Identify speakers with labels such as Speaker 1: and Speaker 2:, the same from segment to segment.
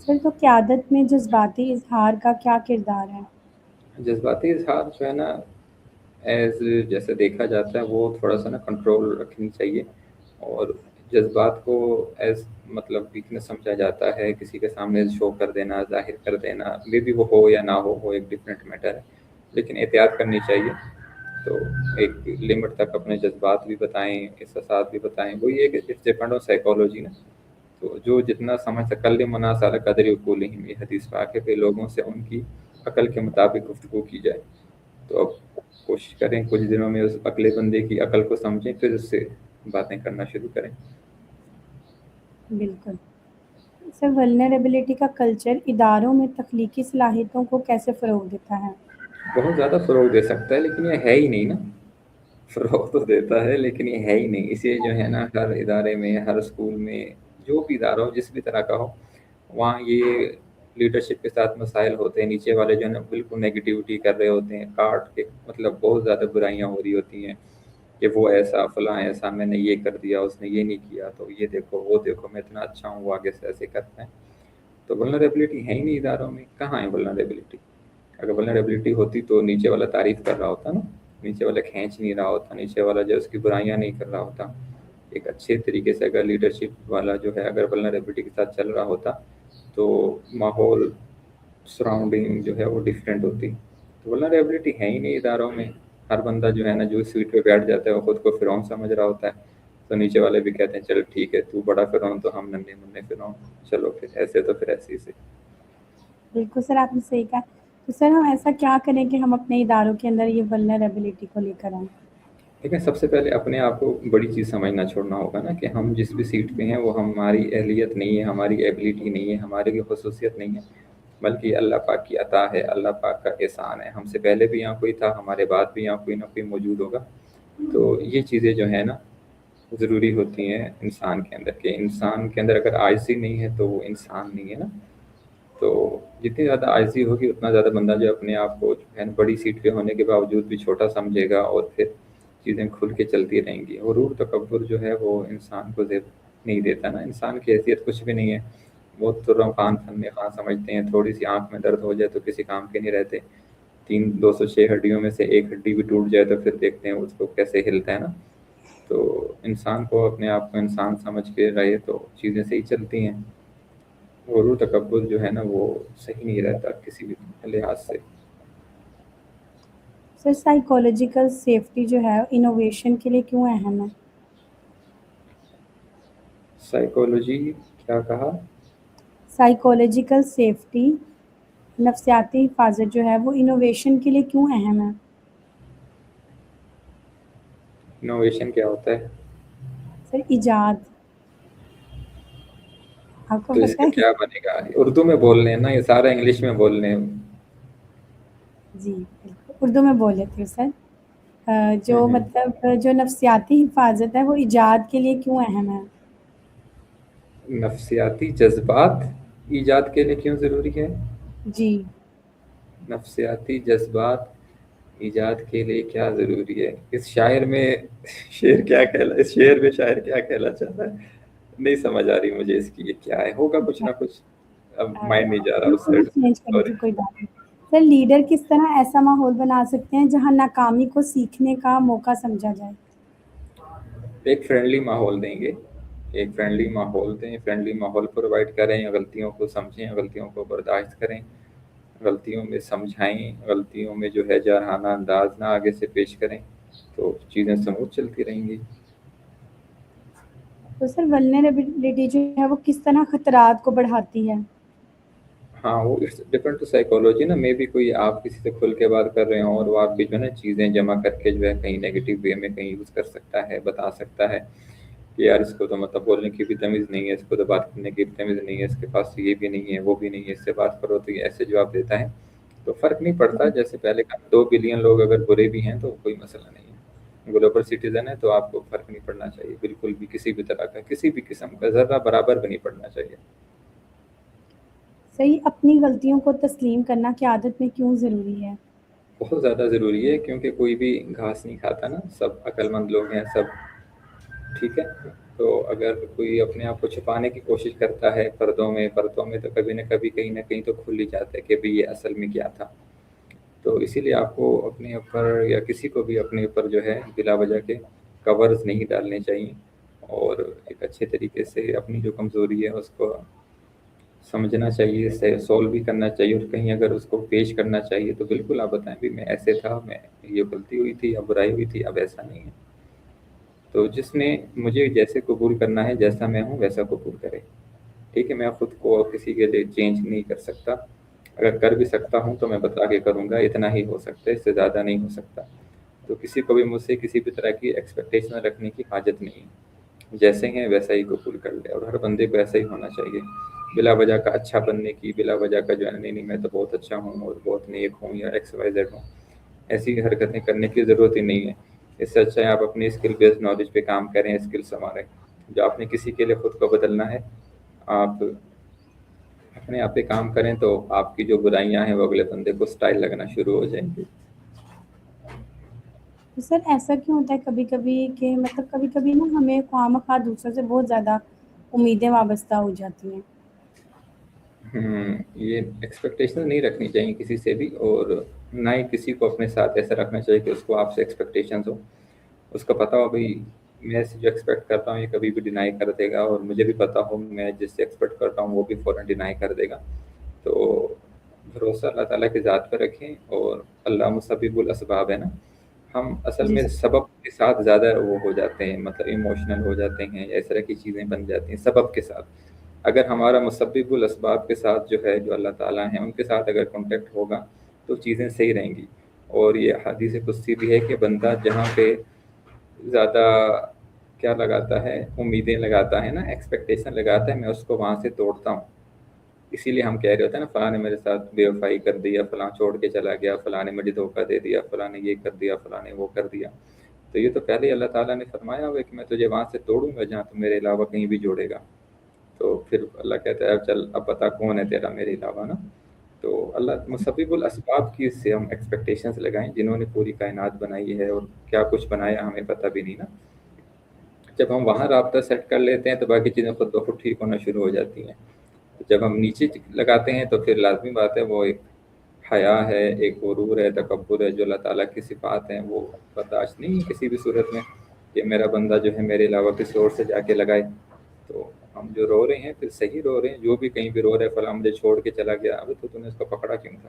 Speaker 1: سر تو قیادت میں جذباتی اظہار کا کیا کردار ہے؟
Speaker 2: جذباتی اظہار جو ہے نا جیسے دیکھا جاتا ہے وہ تھوڑا سا نا کنٹرول رکھنی چاہیے، اور جذبات کو مطلب ویکنس سمجھا جاتا ہے، کسی کے سامنے شو کر دینا، ظاہر کر دینا، مے بی وہ ہو یا نہ ہو، وہ ایک ڈفرینٹ میٹر ہے، لیکن احتیاط کرنی چاہیے۔ تو ایک لمٹ تک اپنے جذبات بھی بتائیں، احساسات بھی بتائیں، وہی ہے کہ اٹس ڈیپینڈ آن سائیکالوجی نا۔ تو جو جتنا سمجھ تکلم مناس علی قدر عقولہم، یہ حدیث پاک ہے کہ لوگوں سے ان کی عقل کے مطابق گفتگو کی جائے۔ تو اب کوشش کریں کچھ دنوں میں اس اگلے بندے کی عقل کو سمجھیں، پھر اس سے باتیں کرنا شروع کریں۔
Speaker 1: بالکل سر، ولنریبلٹی کا کلچر اداروں میں تخلیقی صلاحیتوں کو کیسے فروغ دیتا ہے؟
Speaker 2: بہت زیادہ فروغ دے سکتا ہے، لیکن یہ ہے ہی نہیں نا۔ فروغ تو دیتا ہے لیکن یہ ہے ہی نہیں، اسے جو ہے نا ہر ادارے میں، ہر اسکول میں، جو بھی ادارہ ہو، جس بھی طرح کا ہو، وہاں یہ لیڈرشپ کے ساتھ مسائل ہوتے ہیں، نیچے والے جو ہے نا بالکل نیگیٹیوٹی کر رہے ہوتے ہیں، کاٹ کے مطلب بہت زیادہ برائیاں ہو رہی ہوتی ہیں کہ وہ ایسا فلاں ایسا، میں نے یہ کر دیا، اس نے یہ نہیں کیا، تو یہ دیکھو وہ دیکھو، میں اتنا اچھا ہوں، وہ آگے سے ایسے کرتے ہیں۔ تو ولنریبلٹی ہے ہی نہیں اداروں میں، کہاں ہے ولنریبلٹی؟ اگر ولنریبلٹی ہوتی تو نیچے والا تعریف کر رہا ہوتا نا، نیچے والا کھینچ نہیں رہا ہوتا، نیچے والا جو اس کی برائیاں نہیں کر رہا ہوتا۔ ایک اچھے طریقے سے اگر لیڈرشپ والا جو ہے اگر ولنریبلٹی کے ساتھ چل رہا ہوتا تو ماحول، سراؤنڈنگ جو ہے وہ ڈفرینٹ ہوتی۔ تو ولنریبلٹی ہے ہی نہیں اداروں میں۔ ہر بندہ جو ہے نا جو سیٹ پہ بیٹھ جاتا ہے وہ خود کو فرعون سمجھ رہا ہوتا ہے، تو نیچے والے بھی کہتے ہیں چل ٹھیک ہے، تو بڑا فرعون تو ہم ننھے منھے فرعون، چلو پھر ایسے تو پھر ایسے ہی سے۔
Speaker 1: بالکل سر، آپ نے صحیح کہا۔ تو سر ہم ایسا کیا کریں کہ ہم اپنے اداروں کے اندر یہ ولنریبلٹی کو لے کر آئیں؟
Speaker 2: لیکن سب سے پہلے اپنے آپ کو بڑی چیز سمجھنا چھوڑنا ہوگا نا، کہ ہم جس بھی سیٹ پہ ہیں وہ ہماری اہلیت نہیں ہے، ہماری ایبلٹی نہیں ہے، ہماری کی خصوصیت نہیں ہے، بلکہ اللہ پاک کی عطا ہے، اللہ پاک کا احسان ہے۔ ہم سے پہلے بھی یہاں کوئی تھا، ہمارے بعد بھی یہاں کوئی نہ کوئی موجود ہوگا۔ تو یہ چیزیں جو ہیں نا ضروری ہوتی ہیں انسان کے اندر، کہ انسان کے اندر اگر عاجزی نہیں ہے تو وہ انسان نہیں ہے نا۔ تو جتنی زیادہ عاجزی ہوگی اتنا زیادہ بندہ جو اپنے آپ کو جو ہے نا بڑی سیٹ پہ ہونے کے باوجود بھی چھوٹا سمجھے گا، اور پھر چیزیں کھل کے چلتی رہیں گی۔ غرور تکبر جو ہے وہ انسان کو زیب نہیں دیتا نا، انسان کی حیثیت کچھ بھی نہیں ہے۔ وہ ترم خان فن خان سمجھتے ہیں، تھوڑی سی آنکھ میں درد ہو جائے تو کسی کام کے نہیں رہتے، 206 ہڈیوں میں سے ایک ہڈی بھی ٹوٹ جائے تو پھر دیکھتے ہیں اس کو کیسے ہلتا ہے نا۔ تو انسان کو اپنے آپ کو انسان سمجھ کے رہے تو چیزیں صحیح چلتی ہیں۔ غرور تکبر جو ہے نا وہ صحیح نہیں رہتا کسی بھی لحاظ سے۔
Speaker 1: سر سائیکولوجیکل سیفٹی جو ہے انوویشن کے لیے کیوں اہم ہے؟
Speaker 2: سائیکالوجی کیا کہا؟
Speaker 1: سائیکولوجیکل سیفٹی، نفسیاتی حفاظت جو ہے وہ انوویشن کے لیے کیوں اہم ہے؟
Speaker 2: انوویشن کیا ہوتا ہے؟
Speaker 1: سر ایجاد، آپ کو
Speaker 2: تو اس
Speaker 1: پتہ
Speaker 2: کا
Speaker 1: ہے؟
Speaker 2: کیا بنے گا؟ اردو میں بول رہے ہیں نا، یہ سارا انگلش میں بول رہے ہیں۔
Speaker 1: جی بالکل، اردو میں بول لیتی ہوں سر۔ جو
Speaker 2: ہوں۔
Speaker 1: مطلب جو نفسیاتی حفاظت ہے وہ ایجاد کے لیے کیوں اہم ہے؟
Speaker 2: نفسیاتی جذبات ایجاد کے لیے کیوں ضروری ہے؟
Speaker 1: جی
Speaker 2: نفسیاتی جذبات ایجاد کے لیے کیا ضروری ہے؟ اس شاعر میں شعر کیا کہلا، اس شعر میں شاعر کیا کہنا چاہتا ہے؟ نہیں سمجھ آ رہی مجھے اس کی، یہ کیا ہے؟ ہوگا کچھ نہ کچھ، اب مائنڈ نہیں جا رہا اس
Speaker 1: بالکل بھی
Speaker 2: سائڈ سے،
Speaker 1: چینج کرنے
Speaker 2: سوری۔
Speaker 1: کی کوئی بات نہیں۔ سر لیڈر کس طرح ایسا ماحول بنا سکتے ہیں جہاں ناکامی کو سیکھنے کا موقع سمجھا جائے؟
Speaker 2: ایک فرینڈلی ماحول دیں گے، ایک فرینڈلی ماحول دیں، فرینڈلی ماحول پرووائڈ کریں، غلطیوں کو سمجھیں، غلطیوں کو برداشت کریں، غلطیوں میں سمجھائیں، غلطیوں میں جو ہے جارحانہ انداز نہ آگے سے پیش کریں، تو چیزیں سموتھ چلتی رہیں گی۔
Speaker 1: تو سر ولنریبلٹی جو ہے وہ کس طرح خطرات کو بڑھاتی ہے؟
Speaker 2: ہاں وہ اٹس ڈفرینٹ ٹو سائیکالوجی نا، مے بی کوئی آپ کسی سے کھل کے بات کر رہے ہوں اور وہ آپ کی جو ہے نا چیزیں جمع کر کے جو ہے کہیں نیگیٹو وے میں کہیں یوز کر سکتا ہے، بتا سکتا ہے کہ یار اس کو تو مطلب بولنے کی بھی تمیز نہیں ہے، اس کو تو بات کرنے کی بھی تمیز نہیں ہے، اس کے پاس یہ بھی نہیں ہے وہ بھی نہیں ہے، اس سے بات کرو تو یہ ایسے جواب دیتا ہے۔ تو فرق نہیں پڑتا، جیسے پہلے کہا 2 بلین لوگ اگر برے بھی ہیں تو کوئی مسئلہ نہیں ہے، گلوبل سٹیزن ہے تو آپ کو فرق نہیں پڑنا چاہیے بالکل بھی، کسی بھی طرح کا، کسی بھی قسم کا، ذرہ برابر بھی نہیں پڑنا چاہیے۔
Speaker 1: صحیح، اپنی غلطیوں کو تسلیم کرنا قیادت میں کیوں ضروری ہے؟
Speaker 2: بہت زیادہ ضروری ہے، کیونکہ کوئی بھی گھاس نہیں کھاتا نا، سب عقل مند لوگ ہیں، سب ٹھیک ہے۔ تو اگر کوئی اپنے آپ کو چھپانے کی کوشش کرتا ہے پردوں میں تو کبھی نہ کبھی کہیں نہ کہیں تو کھل ہی جاتا ہے کہ بھئی یہ اصل میں کیا تھا. تو اسی لیے آپ کو اپنے اوپر یا کسی کو بھی اپنے اوپر جو ہے بلا وجہ کے کورز نہیں ڈالنے چاہیے، اور ایک اچھے طریقے سے اپنی جو کمزوری ہے اس کو سمجھنا چاہیے، اسے سولو بھی کرنا چاہیے، اور کہیں اگر اس کو پیش کرنا چاہیے تو بالکل آپ بتائیں بھی میں ایسے تھا، میں یہ غلطی ہوئی تھی یا برائی ہوئی تھی، اب ایسا نہیں ہے. تو جس نے مجھے جیسے قبول کرنا ہے، جیسا میں ہوں ویسا قبول کرے. ٹھیک ہے، میں خود کو کسی کے لیے چینج نہیں کر سکتا، اگر کر بھی سکتا ہوں تو میں بتا کے کروں گا، اتنا ہی ہو سکتا ہے، اس سے زیادہ نہیں ہو سکتا. تو کسی کو بھی مجھ سے کسی بھی طرح کی ایکسپیکٹیشن رکھنے کی حاجت نہیں، جیسے ہیں ویسا ہی قبول کر لے، اور ہر بندے کو ایسا ہی ہونا چاہیے. بلا وجہ کا اچھا بننے کی، بلا وجہ کا جو ہے نہیں میں تو بہت اچھا ہوں اور بہت نیک ہوں یا ایکس وائی زیڈ ہوں، ایسی حرکتیں کرنے کی ضرورت ہی نہیں ہے. اس سے اچھا ہے آپ اپنی اسکل بیسڈ نالج پہ کام کریں، اسکل سنواریں. جو آپ نے کسی کے لیے خود کو بدلنا ہے، آپ اپنے آپ پہ کام کریں تو آپ کی جو برائیاں ہیں وہ اگلے بندے کو سٹائل لگنا شروع ہو جائیں گی.
Speaker 1: تو سر ایسا کیوں ہوتا ہے کبھی کبھی کہ مطلب کبھی کبھی نا ہمیں خواہ مخواہ دوسروں سے بہت زیادہ امیدیں وابستہ ہو جاتی ہیں؟
Speaker 2: یہ ایکسپیکٹیشن نہیں رکھنی چاہیے کسی سے بھی، اور نہ ہی کسی کو اپنے ساتھ ایسا رکھنا چاہیے کہ اس کو آپ سے ایکسپیکٹیشنز ہو. اس کا پتہ ہو بھئی میں سے جو ایکسپیکٹ کرتا ہوں یہ کبھی بھی ڈینائی کر دے گا، اور مجھے بھی پتہ ہو میں جس سے ایکسپیکٹ کرتا ہوں وہ بھی فوراً ڈینائی کر دے گا. تو بھروسہ اللہ تعالیٰ کی ذات پہ رکھیں، اور اللہ مسبب الاسباب ہے نا. ہم اصل
Speaker 1: جی
Speaker 2: میں
Speaker 1: سر.
Speaker 2: سبب کے ساتھ زیادہ وہ ہو جاتے ہیں، مطلب ایموشنل ہو جاتے ہیں، اس طرح کی چیزیں بن جاتی ہیں سبب کے ساتھ. اگر ہمارا مسبب الاسباب کے ساتھ جو ہے جو اللہ تعالیٰ ہیں ان کے ساتھ اگر کانٹیکٹ ہوگا تو چیزیں صحیح رہیں گی. اور یہ حدیث قدسی بھی ہے کہ بندہ جہاں پہ زیادہ کیا لگاتا ہے، امیدیں لگاتا ہے نا، ایکسپیکٹیشن لگاتا ہے، میں اس کو وہاں سے توڑتا ہوں. اسی لیے ہم کہہ رہے ہوتے ہیں نا فلاں نے میرے ساتھ بے وفائی کر دیا، فلاں چھوڑ کے چلا گیا، فلاں نے مجھے دھوکہ دے دیا، فلاں نے یہ کر دیا، فلاں نے وہ کر دیا. تو یہ تو پہلے اللہ تعالیٰ نے فرمایا ہوا ہے کہ میں تجھے وہاں سے توڑوں گا جہاں تو میرے علاوہ کہیں بھی جوڑے گا. تو پھر اللہ کہتا ہے اب چل اب بتا کون ہے تیرا میرے علاوہ نا. تو اللہ مسبب الاسباب کی سے ہم ایکسپیکٹیشنز لگائیں، جنہوں نے پوری کائنات بنائی ہے اور کیا کچھ بنایا ہمیں پتہ بھی نہیں نا. جب ہم وہاں رابطہ سیٹ کر لیتے ہیں تو باقی چیزیں خود بخود ٹھیک ہونا شروع ہو جاتی ہیں. جب ہم نیچے لگاتے ہیں تو پھر لازمی بات ہے وہ ایک حیا ہے، ایک غرور ہے، تکبر ہے، جو اللہ تعالیٰ کی صفات ہیں وہ برداشت نہیں کسی بھی صورت میں کہ میرا بندہ جو ہے میرے علاوہ کسی اور سے جا کے لگائے. تو ہم جو رو رہے ہیں پھر صحیح رو رہے ہیں، جو بھی کہیں بھی رو رہے ہیں فلاں مجھے چھوڑ کے چلا گیا، ابھی تو نے اس کو پکڑا کیوں تھا؟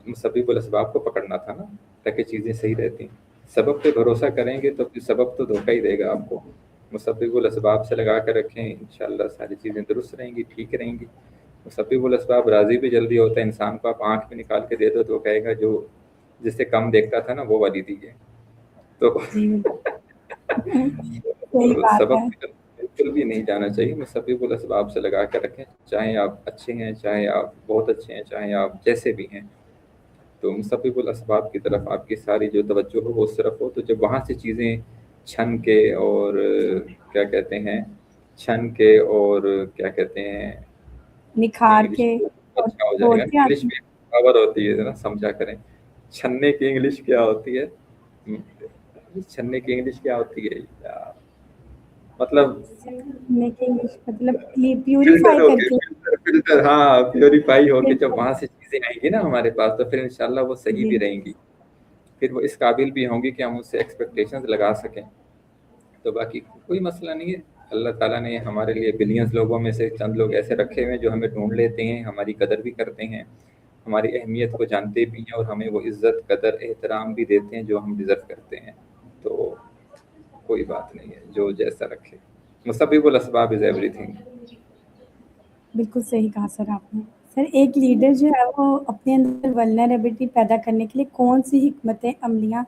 Speaker 2: مسبب الاسباب کو پکڑنا تھا نا، تاکہ چیزیں صحیح رہتی. سبب پہ بھروسہ کریں گے تو پھر سبب تو دھوکہ ہی دے گا آپ کو. مسبب الاسباب سے لگا کر رکھیں، انشاءاللہ ساری چیزیں درست رہیں گی، ٹھیک رہیں گی. مسبب الاسباب راضی بھی جلدی ہوتا ہے انسان کو. آپ آنکھ میں نکال کے دے دو تو وہ کہے گا جو جس سے کم دیکھتا تھا نا وہ والی دیجیے. تو
Speaker 1: جی صحیح بات
Speaker 2: سبب
Speaker 1: ہے.
Speaker 2: کی طرف بالکل بھی نہیں جانا چاہیے، مسبب الاسباب سے لگا کر رکھیں، چاہے آپ اچھے ہیں، چاہے آپ بہت اچھے ہیں، چاہے آپ جیسے بھی ہیں. تو مسبب الاسباب کی طرف آپ کی ساری جو توجہ ہو وہ اس طرف ہو. تو جب وہاں سے چیزیں چھن کے اور کیا کہتے ہیں چھن کے اور کیا کہتے ہیں
Speaker 1: نکھار
Speaker 2: انگلش
Speaker 1: کے
Speaker 2: میں
Speaker 1: اور
Speaker 2: اچھا ہو جائے گا،
Speaker 1: توڑ کے
Speaker 2: انگلش
Speaker 1: آتی
Speaker 2: میں پاور ہوتی ہے نا، سمجھا کریں. چھننے کی انگلش کیا ہوتی ہے؟ چھننے کی انگلش کیا ہوتی ہے یار؟ مطلب
Speaker 1: ہیں کہ مطلب
Speaker 2: فلٹر
Speaker 1: پیوریفائی
Speaker 2: ہو
Speaker 1: کر
Speaker 2: کے
Speaker 1: کے.
Speaker 2: فلٹر ہاں پیوریفائی ہو کے جب
Speaker 1: بالکل.
Speaker 2: وہاں سے چیزیں آئیں گی نا ہمارے پاس تو پھر انشاءاللہ وہ صحیح
Speaker 1: جی
Speaker 2: بھی رہیں گی. پھر وہ اس قابل بھی ہوں گی کہ ہم اس سے ایکسپیکٹیشنز لگا سکیں. تو باقی کوئی مسئلہ نہیں ہے. اللہ تعالیٰ نے ہمارے لیے بلینز لوگوں میں سے چند لوگ ایسے رکھے ہوئے ہیں جو ہمیں ڈھونڈ لیتے ہیں، ہماری قدر بھی کرتے ہیں، ہماری اہمیت کو جانتے بھی ہیں، اور ہمیں وہ عزت قدر احترام بھی دیتے ہیں جو ہم ڈیزرو کرتے ہیں. تو کوئی بات نہیں ہے، جو جیسا رکھے. مسبب الاسباب از ایوری تھنگ.
Speaker 1: بالکل صحیح کہا سر آپ نے. سر ایک لیڈر جو ہے وہ اپنے اندر ولنریبلٹی پیدا کرنے کے لیے کون سی حکمت عملیاں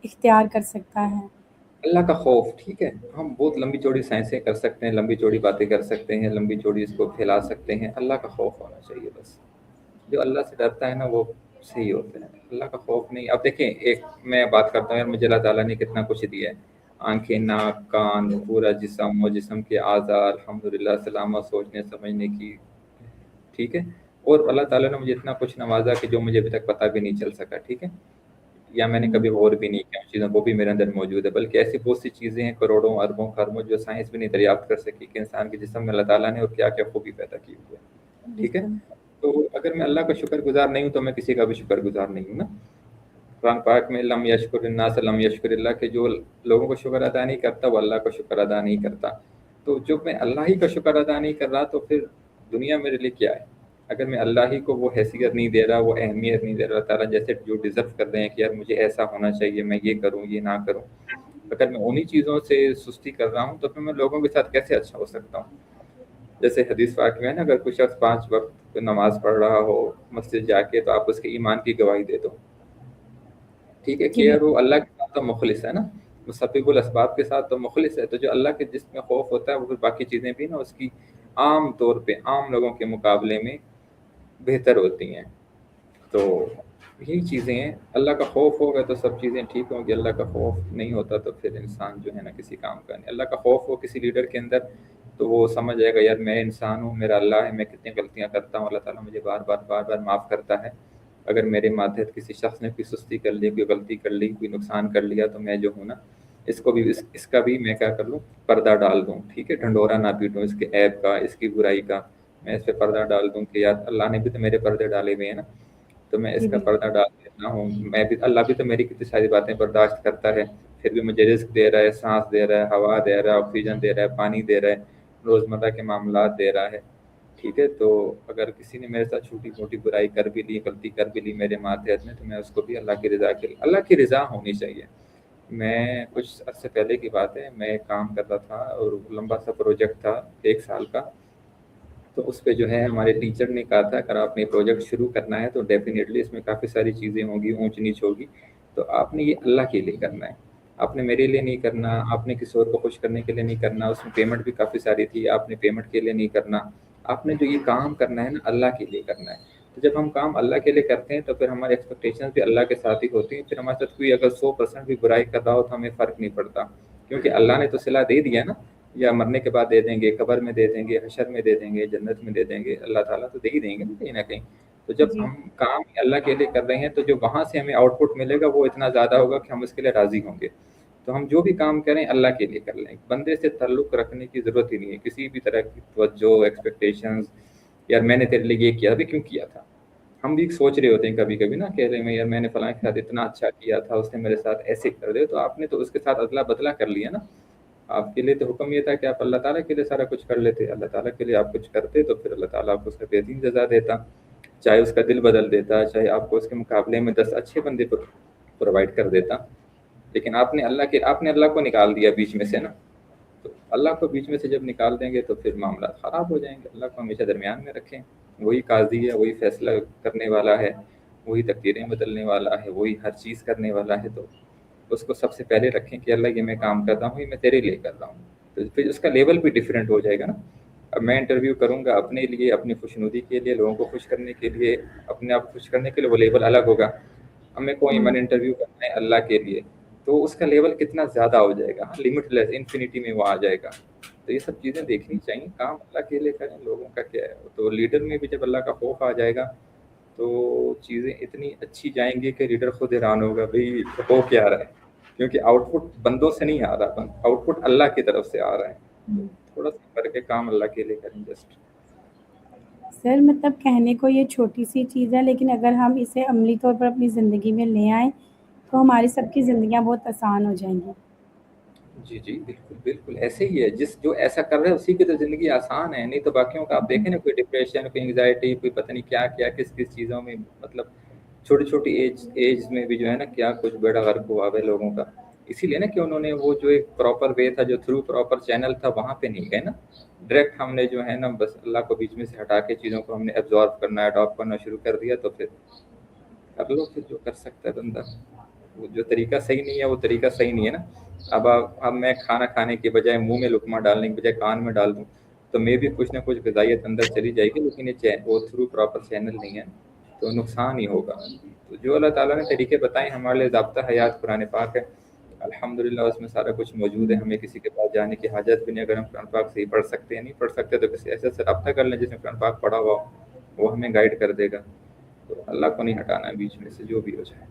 Speaker 1: اختیار کر سکتا ہے؟
Speaker 2: اللہ کا خوف. ٹھیک ہے، ہم بہت لمبی چوڑی سائنسیں کر سکتے ہیں، لمبی چوڑی باتیں کر سکتے ہیں، لمبی چوڑی اس کو پھیلا سکتے ہیں. اللہ کا خوف ہونا چاہیے بس. جو اللہ سے ڈرتا ہے نا وہ صحیح ہوتا ہے. اللہ کا خوف نہیں. اب دیکھیں ایک میں بات کرتا ہوں یار، مجھے اللہ تعالیٰ نے کتنا کچھ دیا ہے، آنکھیں، ناک، کان، پورا جسم و جسم کے اعضاء، الحمدللہ سلامت سوچنے سمجھنے کی. ٹھیک ہے، اور اللہ تعالیٰ نے مجھے اتنا کچھ نوازا کہ جو مجھے ابھی تک پتہ بھی نہیں چل سکا. ٹھیک ہے، یا میں نے کبھی غور بھی نہیں کیا ان چیزوں، وہ بھی میرے اندر موجود ہے، بلکہ ایسی بہت سی چیزیں ہیں کروڑوں اربوں خربوں جو سائنس بھی نہیں دریافت کر سکی کہ انسان کے جسم میں اللہ تعالیٰ نے اور کیا کیا خوبی پیدا کی ہوئی ہے. ٹھیک ہے،
Speaker 1: بالکل
Speaker 2: تو اگر میں اللہ کا شکر گزار نہیں ہوں تو میں کسی کا بھی شکر گزار نہیں ہوں نا. قرآن پاک میں لم یشکر الناس لم یشکر اللہ، کہ جو لوگوں کو شکر ادا نہیں کرتا وہ اللہ کا شکر ادا نہیں کرتا. تو جب میں اللہ ہی کا شکر ادا نہیں کر رہا تو پھر دنیا میرے لیے کیا ہے؟ اگر میں اللہ ہی کو وہ حیثیت نہیں دے رہا، وہ اہمیت نہیں دے رہا، اللہ تعالیٰ جیسے جو ڈیزرو کر رہے ہیں کہ یار مجھے ایسا ہونا چاہیے، میں یہ کروں یہ نہ کروں، اگر میں انہی چیزوں سے سستی کر رہا ہوں تو پھر میں لوگوں کے ساتھ کیسے اچھا ہو سکتا ہوں؟ جیسے حدیث پاک میں ہے نا، اگر کوئی شخص 5 وقت نماز پڑھ رہا ہو مسجد جا کے تو آپ اس کے ایمان کی گواہی دے دو. ٹھیک ہے، کہ
Speaker 1: جی
Speaker 2: یار
Speaker 1: بالکل
Speaker 2: وہ اللہ کے ساتھ تو مخلص ہے نا، مسبب الاسباب کے ساتھ تو مخلص ہے. تو جو اللہ کے جس میں خوف ہوتا ہے وہ پھر باقی چیزیں بھی نا اس کی عام طور پہ عام لوگوں کے مقابلے میں بہتر ہوتی ہیں. تو یہی چیزیں ہیں، اللہ کا خوف ہوگا تو سب چیزیں ٹھیک ہوں گی، اللہ کا خوف نہیں ہوتا تو پھر انسان جو ہے نا کسی کام کا نہیں. اللہ کا خوف ہو کسی لیڈر کے اندر تو وہ سمجھ جائے گا یار میں انسان ہوں، میرا اللہ ہے، میں کتنی غلطیاں کرتا ہوں، اللہ تعالیٰ مجھے بار بار معاف کرتا ہے. اگر میرے ماتحت کسی شخص نے کوئی سستی کر لی، کوئی غلطی کر لی، کوئی نقصان کر لیا تو میں جو ہوں نا اس کو بھی اس کا بھی میں کیا کر لوں، پردہ ڈال دوں. ٹھیک ہے، ڈھنڈورا نہ پیٹوں اس کے عیب کا، اس کی برائی کا، میں اس پہ پردہ ڈال دوں کہ یار اللہ نے بھی تو میرے پردے ڈالے ہوئے ہیں نا، تو میں اس
Speaker 1: جی
Speaker 2: کا
Speaker 1: بالکل
Speaker 2: پردہ ڈال دیتا ہوں. میں بھی، اللہ بھی تو میری کتنی ساری باتیں برداشت کرتا ہے، پھر بھی مجھے رزق دے رہا ہے، سانس دے رہا ہے، ہوا دے رہا ہے، آکسیجن دے رہا ہے، پانی دے رہا ہے، روزمرہ کے معاملات دے رہا ہے. ٹھیک ہے، تو اگر کسی نے میرے ساتھ چھوٹی موٹی برائی کر بھی لی، غلطی کر بھی لی میرے ماتحت میں، تو میں اس کو بھی اللہ کی رضا کے لیے، اللہ کی رضا ہونی چاہیے. میں کچھ عرصے پہلے کی بات ہے، میں ایک کام کرتا تھا اور لمبا سا پروجیکٹ تھا 1 سال کا. تو اس پہ جو ہے ہمارے ٹیچر نے کہا تھا اگر آپ نے پروجیکٹ شروع کرنا ہے تو ڈیفینیٹلی اس میں کافی ساری چیزیں ہوں گی، اونچ نیچ ہوگی، تو آپ نے یہ اللہ کے لیے کرنا ہے، آپ نے میرے لیے نہیں کرنا، آپ نے کسی اور کو خوش کرنے کے لیے نہیں کرنا. اس میں پیمنٹ بھی کافی ساری تھی، آپ نے پیمنٹ کے لیے نہیں کرنا، آپ نے جو یہ کام کرنا ہے نا اللہ کے لیے کرنا ہے. تو جب ہم کام اللہ کے لیے کرتے ہیں تو پھر ہماری ایکسپیکٹیشن بھی اللہ کے ساتھ ہی ہوتی ہیں. پھر ہمارے ساتھ کوئی اگر 100% بھی برائی کر رہا ہو تو ہمیں فرق نہیں پڑتا، کیونکہ اللہ نے تو صلاح دے دیا نا، یا مرنے کے بعد دے دیں گے، قبر میں دے دیں گے، حشر میں دے دیں گے، جنت میں دے دیں گے، اللہ تعالیٰ تو دے ہی دیں گے نا کہیں نہ کہیں. تو جب
Speaker 1: جی
Speaker 2: ہم کام اللہ کے لیے کر رہے ہیں تو جو وہاں سے ہمیں آؤٹ پٹ ملے گا وہ اتنا زیادہ ہوگا کہ ہم اس کے لیے راضی ہوں گے. تو ہم جو بھی کام کریں اللہ کے لیے کر لیں، بندے سے تعلق رکھنے کی ضرورت ہی نہیں ہے، کسی بھی طرح کی توجہ ایکسپیکٹیشنز، یار میں نے تیرے لیے یہ کیا ابھی کیوں کیا تھا. ہم بھی سوچ رہے ہوتے ہیں کبھی کبھی نا، کہہ رہے ہیں یار میں نے فلاں کے ساتھ اتنا اچھا کیا تھا، اس نے میرے ساتھ ایسے کر دے، تو آپ نے تو اس کے ساتھ ادلا بدلا کر لیا نا. آپ کے لیے تو حکم یہ تھا کہ آپ اللہ تعالیٰ کے لیے سارا کچھ کر لیتے، اللہ تعالیٰ کے لیے آپ کچھ کرتے تو پھر اللہ تعالیٰ آپ کو اس کا بہترین جزا دیتا، چاہے اس کا دل بدل دیتا، چاہے آپ کو اس کے مقابلے میں 10 اچھے بندے پرووائڈ کر دیتا. لیکن آپ نے اللہ کو نکال دیا بیچ میں سے نا. تو اللہ کو بیچ میں سے جب نکال دیں گے تو پھر معاملات خراب ہو جائیں گے. اللہ کو ہمیشہ درمیان میں رکھیں، وہی قاضی ہے، وہی فیصلہ کرنے والا ہے، وہی تقدیریں بدلنے والا ہے، وہی ہر چیز کرنے والا ہے. تو اس کو سب سے پہلے رکھیں کہ اللہ یہ میں کام کر رہا ہوں، یہ میں تیرے لیے کر رہا ہوں. تو پھر اس کا لیول بھی ڈیفرینٹ ہو جائے گا نا. اب میں انٹرویو کروں گا اپنے لیے، اپنی خوشنودی کے لیے، لوگوں کو خوش کرنے کے لیے، اپنے آپ کو خوش کرنے کے لیے، وہ لیول الگ ہوگا. اب میں کوئی من انٹرویو کرنا ہے اللہ کے لیے تو اس کا لیول کتنا زیادہ ہو جائے گا، لمٹ لیس انفینٹی میں وہ آ جائے گا. تو یہ سب چیزیں دیکھنی چاہیے. کام اللہ کے لیے کریں، لوگوں کا کیا ہے. تو لیڈر میں بھی جب اللہ کا خوف آ جائے گا تو چیزیں اتنی اچھی جائیں گی کہ لیڈر خود حیران ہوگا بھئی ہو کیا رہا ہے، کیونکہ آؤٹ پٹ بندوں سے نہیں آ رہا، آؤٹ پٹ اللہ کی طرف سے آ رہا ہے. تو تھوڑا سا کر کے کام اللہ کے لیے کریں جسٹ.
Speaker 1: سر مطلب کہنے کو یہ چھوٹی سی چیز ہے، لیکن اگر ہم اسے عملی طور پر اپنی زندگی میں لے آئیں تو ہماری سب کی زندگیاں بہت آسان ہو جائیں گی.
Speaker 2: جی جی بالکل بالکل ایسے ہی ہے، جو ایسا کر رہا ہے اسی کی تو زندگی آسان ہے. نہیں تو باقیوں کا آپ دیکھیں نا، کوئی ڈپریشن، کوئی انگزائٹی، کوئی پتہ نہیں کیا کیا کس کس چیزوں میں، مطلب چھوٹی چھوٹی ایج میں بھی جو ہے نا کیا کچھ بیڑا غرق ہوا ہے لوگوں کا. اسی لیے نا کہ انہوں نے وہ جو ایک پراپر وے تھا، جو تھرو پراپر چینل تھا وہاں پہ نہیں گئے نا. ڈائریکٹ ہم نے جو ہے نا بس اللہ کو بیچ میں سے ہٹا کے چیزوں کو ہم نے ایبزارب کرنا، اڈاپٹ کرنا شروع کر دیا. تو پھر کر لو پھر جو کر سکتا ہے بندہ. وہ جو طریقہ صحیح نہیں ہے وہ طریقہ صحیح نہیں ہے نا. اب میں کھانا کھانے کے بجائے منہ میں لقمہ ڈالنے کے بجائے کان میں ڈال دوں تو میں بھی کچھ نہ کچھ غذائیت اندر چلی جائے گی، لیکن یہ وہ تھرو پراپر چینل نہیں ہے تو نقصان ہی ہوگا. تو جو اللہ تعالیٰ نے طریقے بتائے ہمارے لیے ضابطہ حیات قرآن پاک ہے، الحمدللہ اس میں سارا کچھ موجود ہے. ہمیں کسی کے پاس جانے کی حاجت بھی نہیں. اگر ہم قرآن پاک صحیح پڑھ سکتے ہیں، نہیں پڑھ سکتے تو کسی ایسے سے رابطہ کر لیں جس میں قرآن پاک پڑھا ہوا ہو، وہ ہمیں گائیڈ کر دے گا. تو اللہ کو نہیں ہٹانا ہے بیچ میں سے، جو بھی ہو جائے.